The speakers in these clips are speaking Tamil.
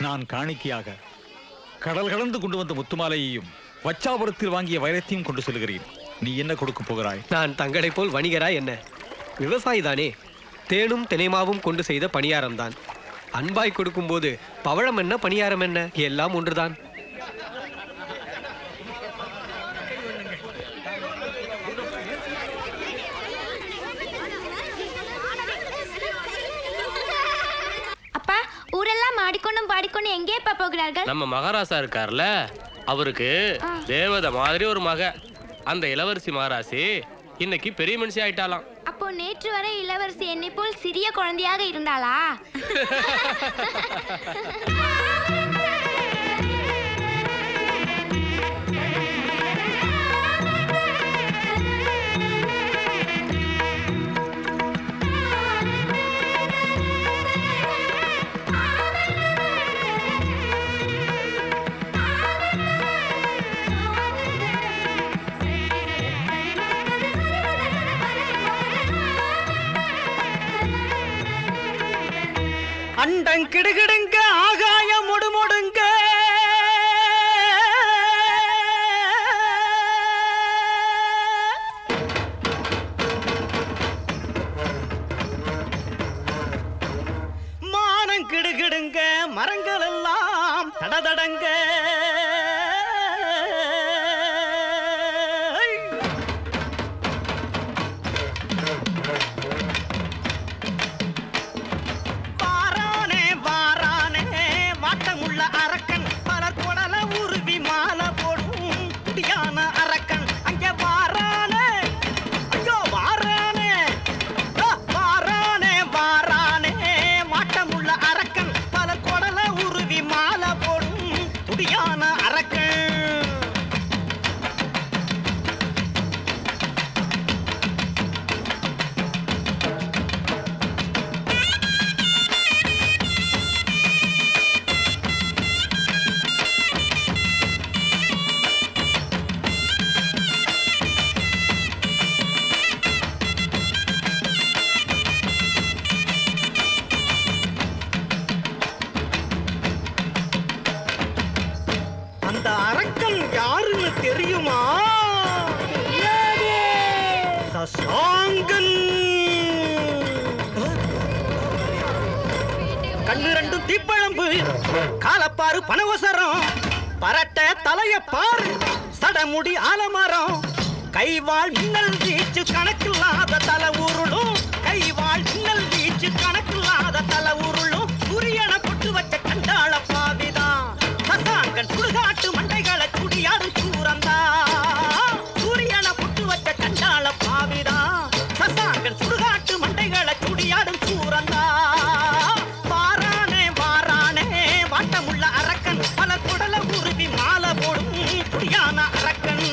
நான் காணிக்கையாக கடல் கடந்து கொண்டு வந்த முத்துமாலையையும் வச்சாபுரத்தில் வாங்கிய வைரத்தையும் கொண்டு செல்கிறேன். நீ என்ன கொடுக்க போகிறாய்? நான் தங்களை போல் வணிகராய் என்ன, விவசாயி தானே. தேனும் தினைமாவும் கொண்டு செய்த பணியாரம் தான். அன்பாய் கொடுக்கும் போது பவழம் என்ன பணியாரம் என்ன எல்லாம் ஒன்றுதான். அப்பா, ஊரெல்லாம் ஆடிக்கொண்டும் பாடிக்கொண்டும் எங்கே போகிறார்கள்? நம்ம மகாராசா இருக்கார்ல, அவருக்கு தேவதை மாதிரி ஒரு மக. அந்த இளவரசி மகாராசி இன்னைக்கு பெரிய மனுஷி ஆயிட்டாலாம். அப்போ நேற்று வரை இளவரசி என்னை போல் சிறிய குழந்தையாக இருந்தாளா? அண்டம் கிடுகிடுங்க, ஆகாயம் முடுமுடுங்க, மானம் கிடுகிடுங்க, மரங்கள் எல்லாம் தடதடங்க. தெரியுமா? சசாங்கன். கண்ணு ரெண்டும் தீப்பழம்பு, காலப்பாரு பனவசரம், பரட்ட தலைய பாரு, சடமுடி ஆலமரம், கைவாள் மின்னல் வீச்சு கணக்கில்லாத தலை உருளும், கைவாள் மின்னல் வீச்சு கணக்கில்லாத தலை உருளும், சூரியன பொட்டு வச்ச கண்டாள பாவிதான் சசாங்கன். சுடுகாட்டு மண்டைகளை குடியாடும் சூரந்தா, சூரியன பொட்டு வச்ச கண்டாள பாவிதான் சசாங்கன். சுடுகாட்டு மண்டைகளை குடியாடும் சூரந்தா. வாரானே வாரானே வாட்டமுள்ள அரக்கன், பல குடல உருவி மாலை போடும் புரியான அரக்கன்.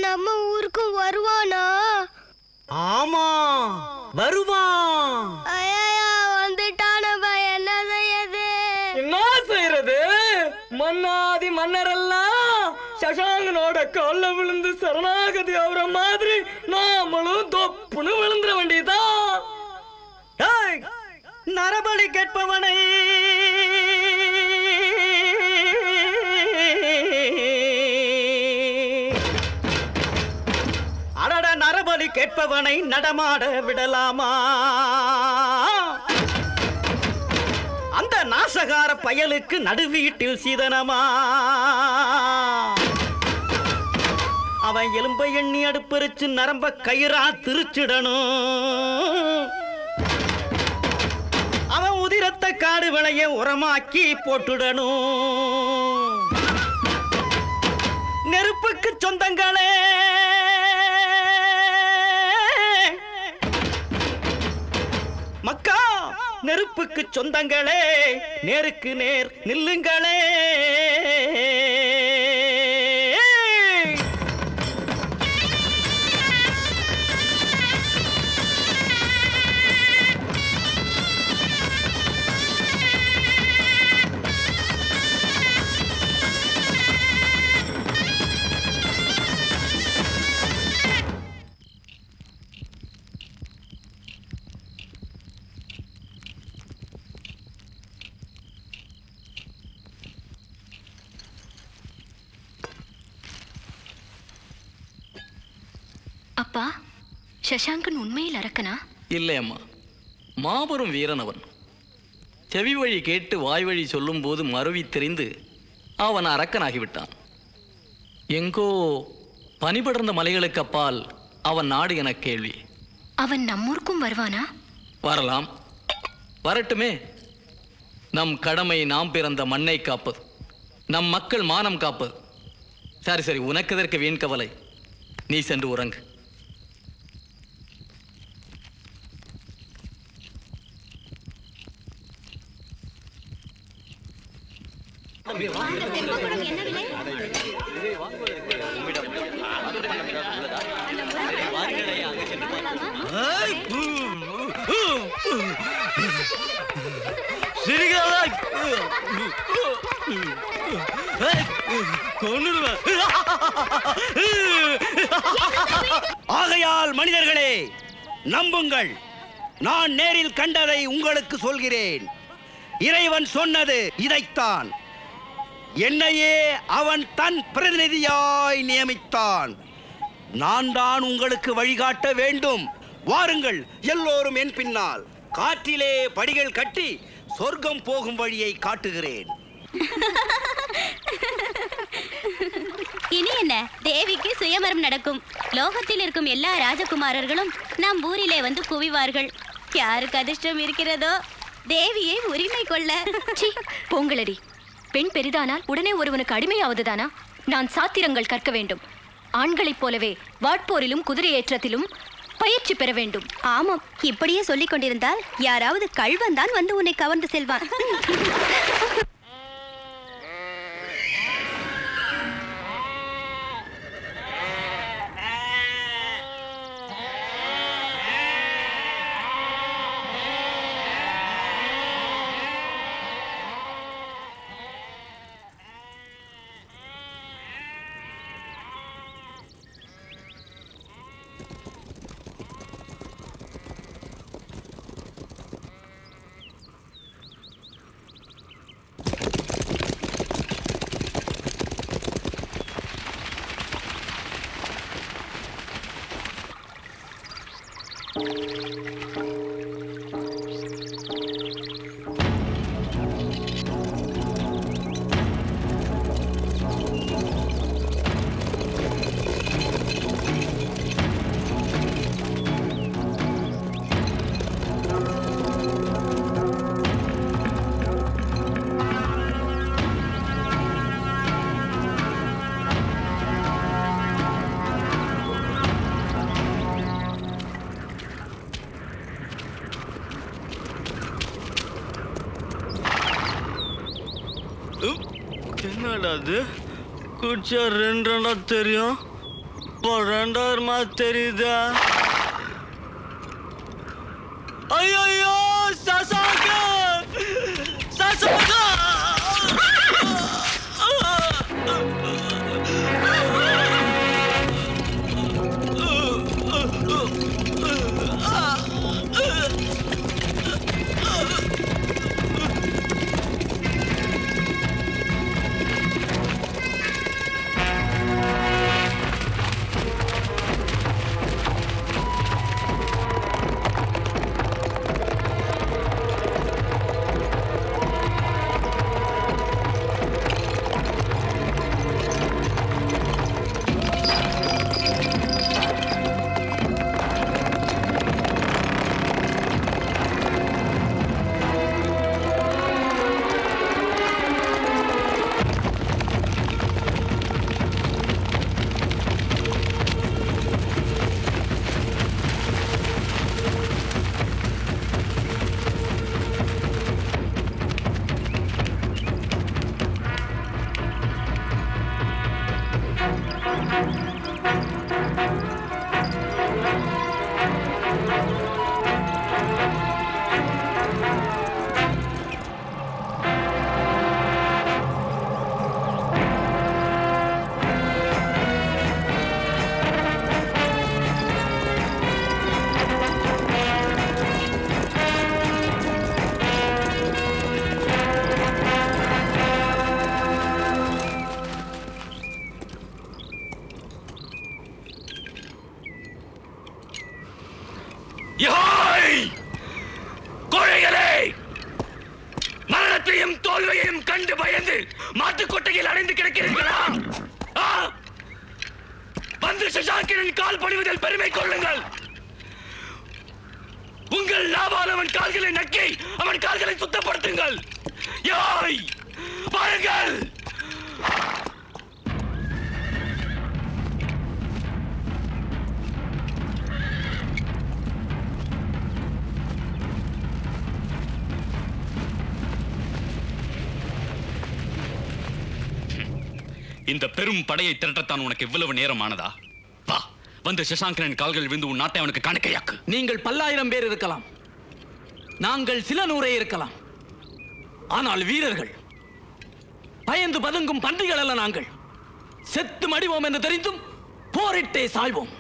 நம்ம ஊருக்கும் வருவானா? ஆமா வருவான். வந்துட்டான, என்ன செய்யறது? என்ன செய்யறது? மன்னாதி மன்னரெல்லாம் சசாங்கனோட கால்ல விழுந்து சரணாகதி ஆகுற மாதிரி நாமளும் தொப்புன்னு விழுந்துட வேண்டியதான். நரபலி கேட்பவனை அடட, நரபலி கேட்பவனை நடமாட விடலாமா? அந்த நாசகார பயலுக்கு நடுவீட்டில் சீதனமா? அவன் எலும்பை எண்ணி அடுப்பரிச்சு நரம்ப கயிறா திருச்சிடணும். அவன் உதிரத்தை காடு விளைய உரமாக்கி போட்டுடணும். நெருப்புக்கு சொந்தங்களே, மக்கா நெருப்புக்கு சொந்தங்களே, நேருக்கு நேர் நில்லுங்களே. அப்பா, சசாங்கன் உண்மையில் அரக்கனா? இல்லை அம்மா, மாபெரும் வீரன் அவன். செவி வழி கேட்டு வாய் வழி சொல்லும்போது மறுவி தெரிந்து அவன் அரக்கனாகிவிட்டான். எங்கோ பனிபடர்ந்த மலைகளுக்கு அப்பால் அவன் நாடு என கேள்வி. அவன் நம்மூருக்கும் வருவானா? வரலாம், வரட்டுமே. நம் கடமை நாம் பிறந்த மண்ணை காப்பது, நம் மக்கள் மானம் காப்பது. சரி சரி, உனக்கு எதற்கு வீண் கவலை? நீ சென்று உறங்கு. ஆகையால் மனிதர்களே, நம்புங்கள். நான் நேரில் கண்டதை உங்களுக்கு சொல்கிறேன். இறைவன் சொன்னது இதைத்தான். என்னையே அவன் தன் பிரதிநிதியாய் நியமித்தான். நான் தான் உங்களுக்கு வழிகாட்ட வேண்டும். வாருங்கள் எல்லோரும் என் பின்னால். காற்றிலே படிகள் கட்டி சொர்க்கம் போகும் வழியை காட்டுகிறேன். இனி என்ன, தேவிக்கு சுயமரம் நடக்கும். லோகத்தில் இருக்கும் எல்லா ராஜகுமாரர்களும் நம் ஊரிலே வந்து குவிவார்கள். யாருக்கு அதிர்ஷ்டம் இருக்கிறதோ தேவியை உரிமை கொள்ள. சீ, போங்களடி. பெண் பெரிதானால் உடனே ஒருவனுக்கு அடிமையாவதுதானா? நான் சாத்திரங்கள் கற்க வேண்டும். ஆண்களைப் போலவே வாட்போரிலும் குதிரை ஏற்றத்திலும் பயிற்சி பெற வேண்டும். ஆமாம், இப்படியே சொல்லிக் கொண்டிருந்தால் யாராவது கள்வன் தான் வந்து உன்னை கவர்ந்து செல்வான். என்னடா அது? குடிச்சா ரெண்டா தெரியும், இப்போ 2000 தெரியுதா? ஐயோ, சசாங்க சசாங்க! மாட்டு கொட்டையில் அடைந்து கிடக்கிறீர்களா? வந்து சசாங்கனின் கால் பணிவதில் பெருமை கொள்ளுங்கள். உங்கள் லாபால் அவன் கால்களை நக்கி அவன் கால்களை சுத்தப்படுத்துங்கள். யாய் பாருங்கள். இந்த பெரும் படையை திரட்டத்தான் உனக்கு இவ்வளவு நேரம் ஆனதா? வா, வந்து சசாங்கரன் கால்கள் விழுந்து உன் நாட்டை அவனுக்கு காணிக்கையாக்கு. நீங்கள் 10,000 பேர் இருக்கலாம், நாங்கள் சில நூறே இருக்கலாம். ஆனால் வீரர்கள், பயந்து பதுங்கும் பன்றிகள் அல்ல நாங்கள். செத்து மடிவோம் என்று தெரிந்தும் போரிட்டே சாய்வோம்.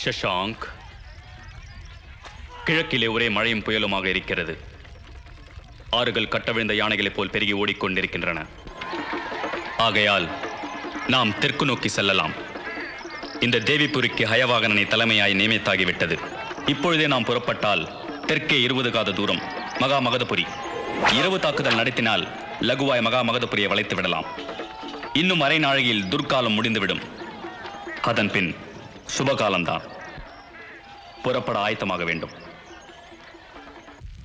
சஷாங்க், கிழக்கிலே ஒரே மழையும் புயலுமாக இருக்கிறது. ஆறுகள் கட்டவிழ்ந்த யானைகளைப் போல் பெருகி ஓடிக்கொண்டிருக்கின்றன. ஆகையால் நாம் தெற்கு நோக்கி செல்லலாம். இந்த தேவிபுரிக்கு ஹயவாகனனை தலைமையாய் நியமித்தாகிவிட்டது. இப்பொழுதே நாம் புறப்பட்டால் தெற்கே 20 காத தூரம் மகா மகதபுரி. இரவு தாக்குதல் நடத்தினால் லகுவாய் மகா மகதபுரியை வளைத்து விடலாம். இன்னும் அரை நாழிகையில் துர்காலம் முடிந்துவிடும். அதன் பின் சுபகாலம்தான். புறப்பட ஆயத்தமாக வேண்டும்.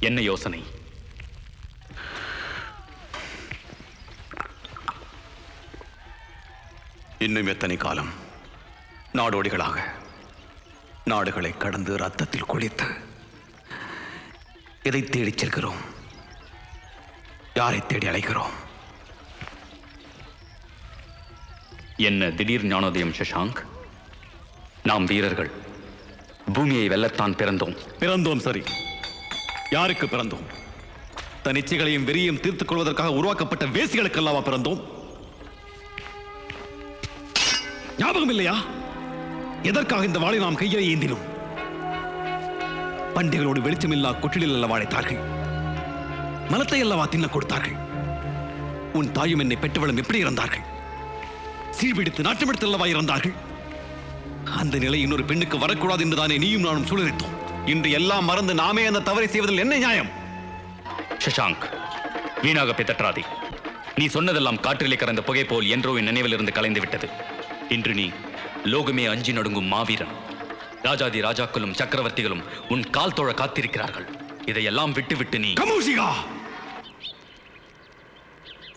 என்ன யோசனை? இன்னும் எத்தனை காலம் நாடோடிகளாக நாடுகளை கடந்து ரத்தத்தில் குளித்து எதை தேடிச் செல்கிறோம்? யாரை தேடி அழைக்கிறோம்? என்ன திடீர் ஞானோதயம் சஷாங்க்? நாம் வீரர்கள். பூமியை வெல்லத்தான் பிறந்தோம். சரி, யாருக்கு பிறந்தோம்? தன் இச்சைகளையும் வெறியையும் தீர்த்துக் கொள்வதற்காக உருவாக்கப்பட்ட வேசிகளுக்கல்லவா பிறந்தோம்? ஞாபகம் இல்லையா? எதற்காக இந்த வாளை நாம் கையை ஏந்தினோம்? பண்டிகளோடு வெளிச்சமில்லா கொட்டிலில் அல்லவா அழைத்தார்கள். மலத்தை அல்லவா தின்ன கொடுத்தார்கள். உன் தாயும் என்னை பெற்றவளும் எப்படி இறந்தார்கள்? சீர்பிடித்து நாட்டமெடுத்து அல்லவா இறந்தார்கள். அந்த நிலை இன்னொரு பெண்ணுக்கு வரக்கூடாது என்றுதானே நீயும் நானும் சூழலித்தோம். இன்று எல்லாம் மறந்து நாமே அந்த தவறை செய்வதில் என்ன நியாயம்? சஷாங்க், வீணாக பிதற்றாதே. நீ சொன்னதெல்லாம் காற்றிலே கறந்த புகை போல் என்றோ என் நினைவிலிருந்து கலைந்து விட்டது. இன்று நீ லோகமே அஞ்சி நடுங்கும் மாவீரன். ராஜாதி ராஜாக்களும் சக்கரவர்த்திகளும் உன் கால் தோழ காத்திருக்கிறார்கள். இதையெல்லாம் விட்டு நீ கமூஷிகா!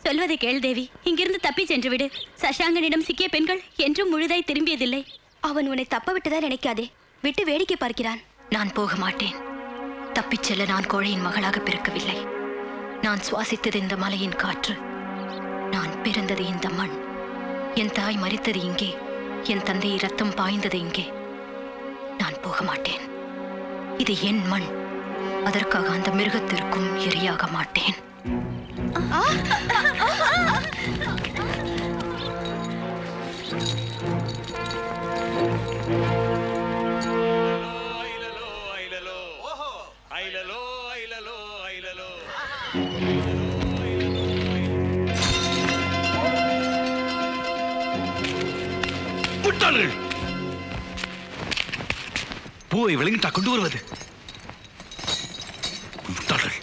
சொல்வதை கேள் தேவி. இங்கிருந்து தப்பி சென்று விடு. சஷாங்கனிடம் சிக்கிய பெண்கள் என்றும் முழுதாய் திரும்பியதில்லை. அவன் உன்னை தப்ப விட்டுதான் நினைக்காதே. விட்டு வேடிக்கை பார்க்கிறான். நான் போக மாட்டேன். தப்பிச் செல்ல நான் கோழையின் மகளாக பிறக்கவில்லை. நான் சுவாசித்தது இந்த மலையின் காற்று. நான் பிறந்தது இந்த மண். என் தாய் மரித்தது இங்கே. என் தந்தை ரத்தம் பாய்ந்தது இங்கே. நான் போக மாட்டேன். இது என் மண். அதற்காக அந்த மிருகத்திற்கும் இரையாக மாட்டேன். முட்டாள்கள்! பூவை விளங்கிட்டா கொண்டு வருவது? முட்டாள்கள்!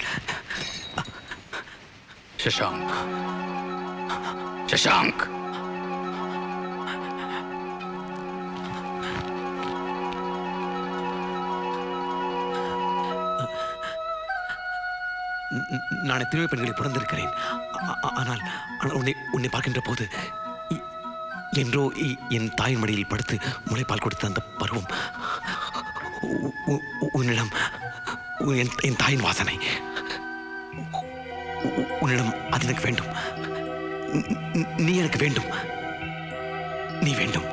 சஷாங்க், சஷாங்க்! நான் எத்தனையோ பெண்களை பிறந்திருக்கிறேன். ஆனால் உன்னை பார்க்கின்ற போது என்றோ என் தாயின் மடியில் படுத்து முளைப்பால் கொடுத்த அந்த பருவம், உன்னிடம் என் தாயின் வாசனை, உன்னிடம் அது எனக்கு வேண்டும். நீ எனக்கு வேண்டும். நீ வேண்டும்.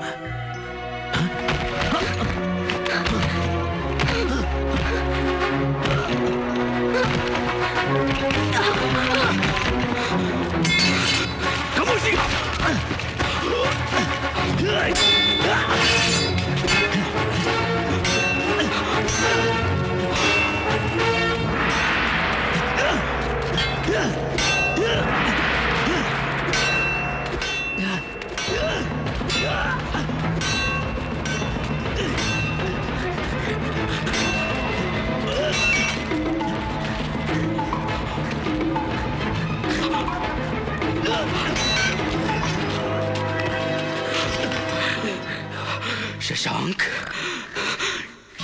சஷாங்க்,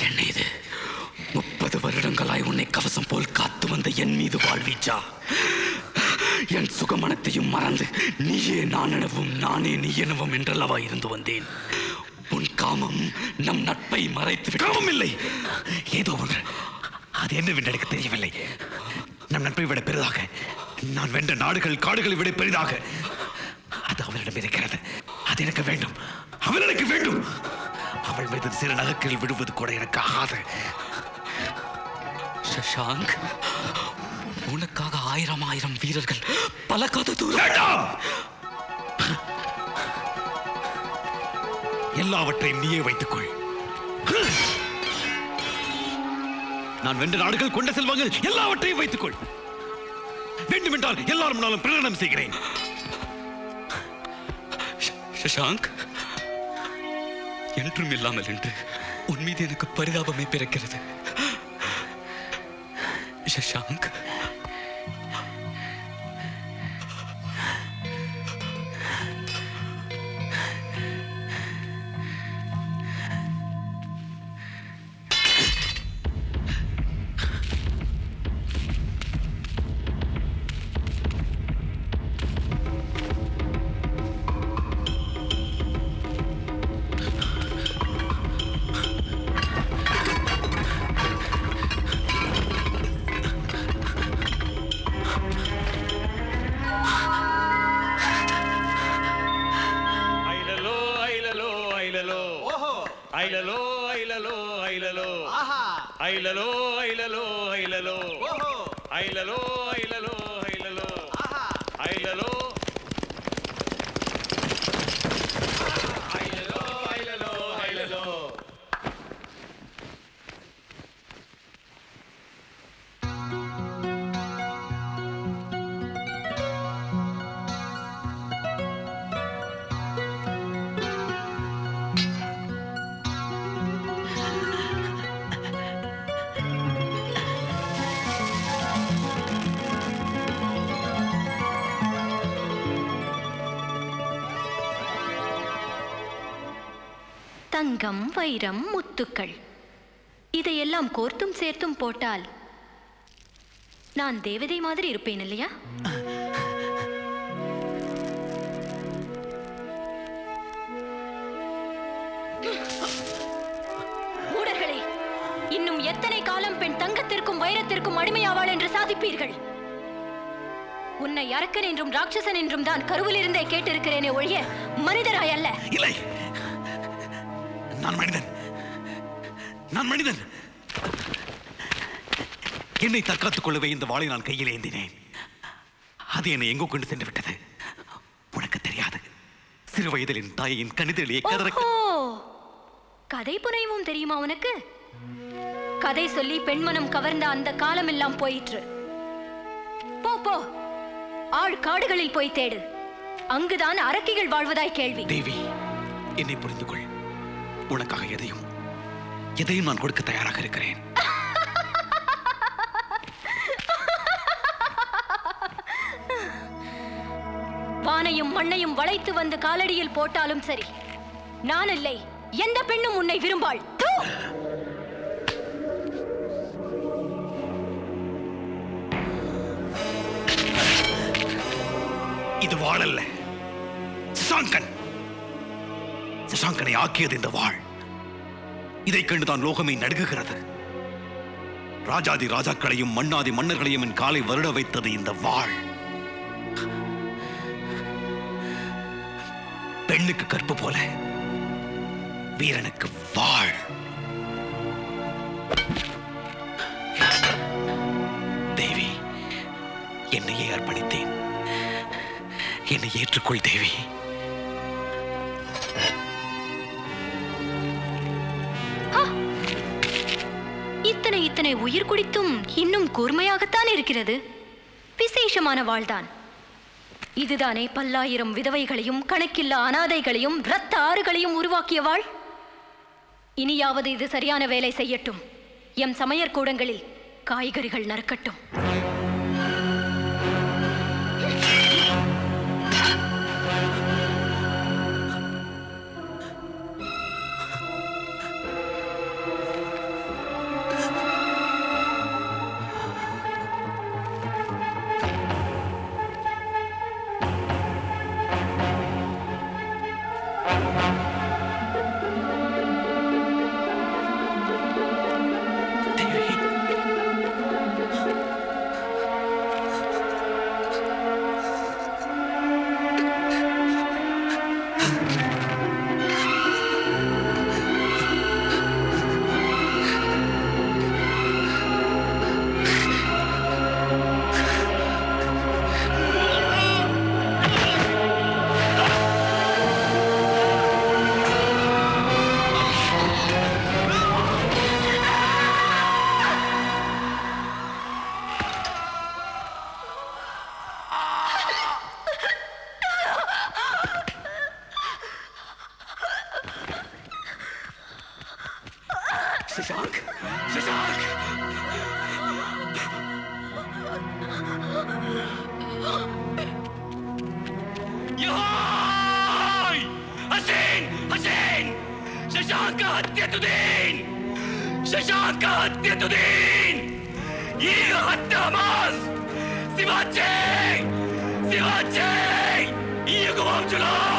என்ன இது? 30 வருடங்களாய் உன்னை கவசம் போல் காத்து வந்த என் மீது வாழ்வீச்சா? என் சுகமனத்தையும் மறந்து நீயே நான் எனவும் நானே நீ எனவும் என்றல்லவா இருந்து வந்தேன். உன் காமம் நம் நட்பை மறைத்து. காமம் இல்லை, ஏதோ ஒன்று. அது என்னவென்று எனக்கு தெரியவில்லை. நம் நட்பை விட பெரிதாக, நான் வென்ற நாடுகள் காடுகளை விட பெரிதாக அது அவளிடம் இருக்கிறது. அது எனக்கு வேண்டும். அவள் எனக்கு வேண்டும். அவள் மீது சிறு நகைக்கில் விடுவது கூட எனக்கு ஆகாது. சஷாங்க், உனக்காக 1000 வீரர்கள் பல காத தூரம். எல்லாவற்றையும் நீயே வைத்துக்கொள். நான் வென்ற நாடுகள் கொண்ட செல்வங்கள் எல்லாவற்றையும் வைத்துக்கொள். வேண்டுமென்றால் எல்லாரும் முன்னாலும் பிரகடனம் செய்கிறேன். சஷாங்க், என்றும் இல்லாமல் என்று உன் மீது எனக்கு பரிதாபமே பிறக்கிறது. சஷாங்க், ஐலலோ ஐலலோ ஐலலோ ஐலலோ ஐலலோ ஐலலோ ஐலலோ ஐலலோ ஐலலோ ஐலலோ ஐலலோ ஐலலோ ஐலலோ. தங்கம், வைரம், முத்துக்கள் இதையெல்லாம் கோர்த்தும் சேர்த்தும் போட்டால் நான் தேவதை மாதிரி இருப்பேன் இல்லையா? மூடர்களே, இன்னும் எத்தனை காலம் பெண் தங்கத்திற்கும் வைரத்திற்கும் அடிமையாவாள் என்று சாதிப்பீர்கள்? உன்னை அரக்கன் என்றும் ராட்சசன் என்றும் தான் கருவில் இருந்தே கேட்டிருக்கிறேனே ஒழிய மனிதராய் அல்ல. இல்லை, நான் மனிதன். நான் மனிதன். என்னை தற்காத்துக் கொள்ளவே இந்த வாளை நான் கையில் ஏந்தினேன். அது என்னை எங்கோ கொண்டு சென்று விட்டது. உனக்கு தெரியாது. சிறு வயதில் என் தாயின் கணிதலியை கதை புனைவும் தெரியுமா உனக்கு? கதை சொல்லி பெண்மனம் கவர்ந்த அந்த காலம் எல்லாம் போயிற்று. போ போ, ஆழ் காடுகளில் போய் தேடு. அங்குதான் அரக்கிகள் வாழ்வதாய் கேள்வி. தேவி, என்னை புரிந்து கொள். உனக்காக எதையும் நான் கொடுக்க தயாராக இருக்கிறேன். வானையும் மண்ணையும் வளைத்து வந்து காலடியில் போட்டாலும் சரி, நான் இல்லை, எந்த பெண்ணும் உன்னை விரும்பாள். இது வாழல்ல, சசாங்கன். சசாங்கனை ஆக்கியது இந்த வாழ். இதை கண்டுதான் லோகமே நடுங்குகிறது. ராஜாதி ராஜாக்களையும் மன்னாதி மன்னர்களையும் என் காலை வருட வைத்தது இந்த வாழ். பெண்ணுக்கு கற்பு போல வீரனுக்கு வாழ். தேவி, என்னையே அர்ப்பணித்தேன். என்னை ஏற்றுக்கொள் தேவி. இத்தனை உயிர் குடித்தும் இன்னும் கூர்மையாகத்தான் இருக்கிறது. விசேஷமான வாழ்தான். இதுதானே பல்லாயிரம் விதவைகளையும் கணக்கில்லா அனாதைகளையும் இரத்த ஆறுகளையும் உருவாக்கிய வாழ். இனியாவது இது சரியான வேலை செய்யட்டும். எம் சமையற்கூடங்களில் காய்கறிகள் நறுக்கட்டும். हत्यतुदीन शशांक हत्यतुदीन ये हत्या हमास शिवाजी शिवाजी ये गुलाम चलाओ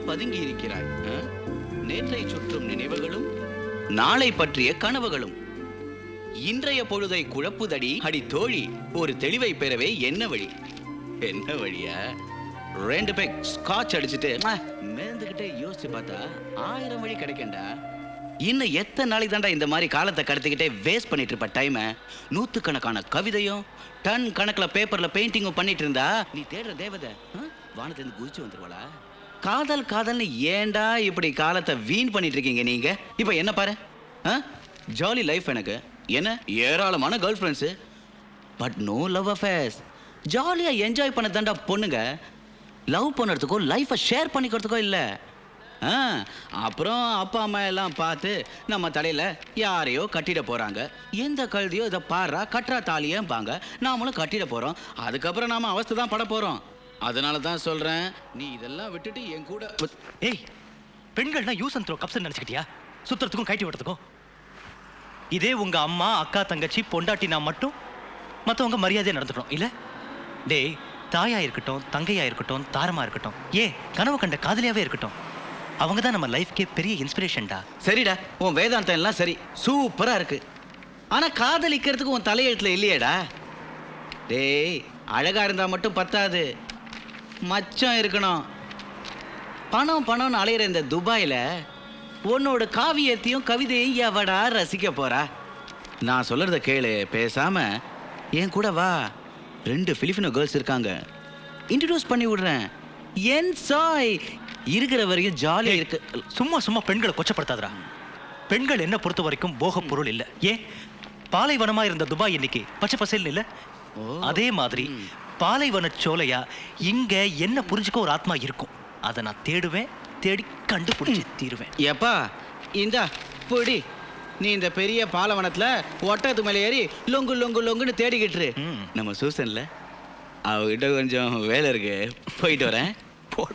பதுங்கி இருக்கிறாய். நேற்றை சுற்றும் நினைவுகளும் நாளை பற்றிய கனவுகளும் இன்றைய பொழுதை குழப்புதடி அடி தோழி. ஒரு தெளிவை பெறவே என்ன வழி? என்ன வழியா? 2 பேக் ஸ்காட்ச் அடிச்சுட்டு மேந்துகிட்டே யோசிச்சு பார்த்தா 1000 வழி கிடைக்கண்டா. இன்னும் எத்தனை நாளைக்கு தாண்டா இந்த மாதிரி காலத்தை கடத்திக்கிட்டே வேஸ்ட் பண்ணிட்டு இருப்ப டைமை? 100கணக்கான கவிதையும் டன் கணக்கில் பேப்பர்ல பெயிண்டிங்கும் பண்ணிட்டு இருந்தா நீ தேடுற தேவதை வானத்திலிருந்து குதிச்சு வந்துருவாளா? காதல் காதல்னு ஏண்டா இப்படி காலத்தை வீண் பண்ணிட்டு இருக்கீங்க நீங்க? இப்ப என்ன பாரு, ஜாலி லைஃப் எனக்கு, என்ன ஏராளமான girl friends, but no love affairs. ஜாலியா என்ஜாய் பண்ண தாண்டா பொண்ணுங்க. லவ் பண்ணுறதுக்கோ லைஃப்பை ஷேர் பண்ணிக்கிறதுக்கோ இல்லை. அப்புறம் அப்பா அம்மா எல்லாம் பார்த்து நம்ம தலையில் யாரையோ கட்டிட போகிறாங்க. எந்த கழுதியோ இதை பாடுறா கட்டுறா தாலியேம்பாங்க. நாமளும் கட்டிட போகிறோம். அதுக்கப்புறம் நாம் அவஸ்தை தான் பட போகிறோம். அதனால தான் சொல்கிறேன், நீ இதெல்லாம் விட்டுட்டு என் கூட. ஏய், பெண்கள்னா யூஸ் அண்ட் த்ரோ கப்ஸ் நினச்சிக்கிட்டியா? சுற்றுறதுக்கும் கைட்டி விடுறதுக்கும். இதே உங்கள் அம்மா அக்கா தங்கச்சி பொண்டாட்டினா மட்டும் மற்றவங்க மரியாதையாக நடந்துக்கணும் இல்லை? டேய், தாயா இருக்கட்டும், தங்கையா இருக்கட்டும், தாரமாக இருக்கட்டும், கனவு கண்ட காதலியாவே இருக்கட்டும், அவங்க தான் நம்ம லைஃப்க்கே பெரிய இன்ஸ்பிரேஷன்டா. சரிடா, உன் வேதாந்தம் எல்லாம் சரி, சூப்பராக இருக்கு. ஆனால் காதலிக்கிறதுக்கு உன் தலையெழுத்துல இல்லையேடா. டேய், அழகா இருந்தா மட்டும் பத்தாது, மச்சம் இருக்கணும். பணம் பணம்னு அலையிற இந்த துபாயில உன்னோட காவியத்தையும் கவிதையும் எவடா ரசிக்க போறா? நான் சொல்றத கேளு, பேசாம என் கூட வா. 2 பிலிப்பினோ கேர்ள்ஸ் இருக்காங்க, இன்ட்ரடியூஸ் பண்ணி விடுறேன். என்ஜாய், இருக்கிற வரைக்கும் ஜாலியா இருக்கு. சும்மா சும்மா பெண்களை கொச்சப்படுத்தாதடா. பெண்கள் என்ன பொறுத்த வரைக்கும் போக பொருள் இல்ல. ஏன் பாலைவனமா இருந்த துபாய் இன்னைக்கு பச்சை பசேல்னு இல்ல? அதே மாதிரி பாலைவன சோலையா இங்க என்ன புரிஞ்சுக்க ஒரு ஆத்மா இருக்கும். அதை நான் தேடுவேன், தேடி கண்டுபிடிச்சு தீருவேன். ஏப்பா இந்தா பொடி, நீ இந்த பெரிய பாலைவனத்துல ஒட்டத்து மேலே ஏறி லொங்கு லொங்கு லொங்குன்னு தேடிக்கிட்டு நம்ம சூசன்ல அவகிட்ட கொஞ்சம் வேலை இருக்கு, போயிட்டு வரேன். போட